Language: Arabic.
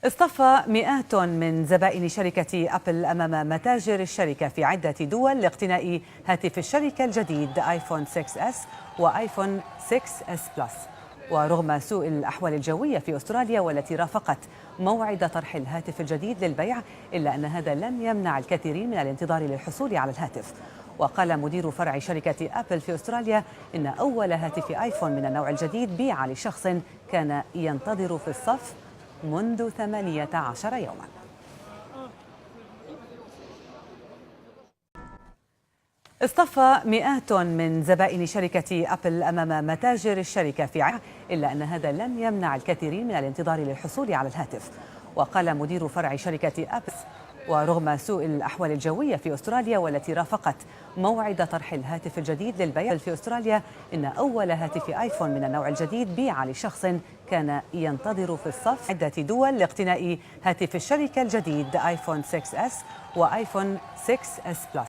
اصطف مئات من زبائن شركة أبل أمام متاجر الشركة في عدة دول لاقتناء هاتف الشركة الجديد آيفون 6s وآيفون 6s بلس. ورغم سوء الأحوال الجوية في أستراليا والتي رافقت موعد طرح الهاتف الجديد للبيع، إلا أن هذا لم يمنع الكثيرين من الانتظار للحصول على الهاتف. وقال مدير فرع شركة أبل في أستراليا إن أول هاتف آيفون من النوع الجديد بيع لشخص كان ينتظر في الصف منذ 18 يوما. اصطف مئات من زبائن شركة أبل أمام متاجر الشركة في إلا أن هذا لم يمنع الكثيرين من الانتظار للحصول على الهاتف. وقال مدير فرع شركة أبل ورغم سوء الأحوال الجوية في أستراليا والتي رافقت موعد طرح الهاتف الجديد للبيع في أستراليا إن أول هاتف آيفون من النوع الجديد بيع لشخص كان ينتظر في الصف عدة دول لاقتناء هاتف الشركة الجديد آيفون 6s وآيفون 6s بلس.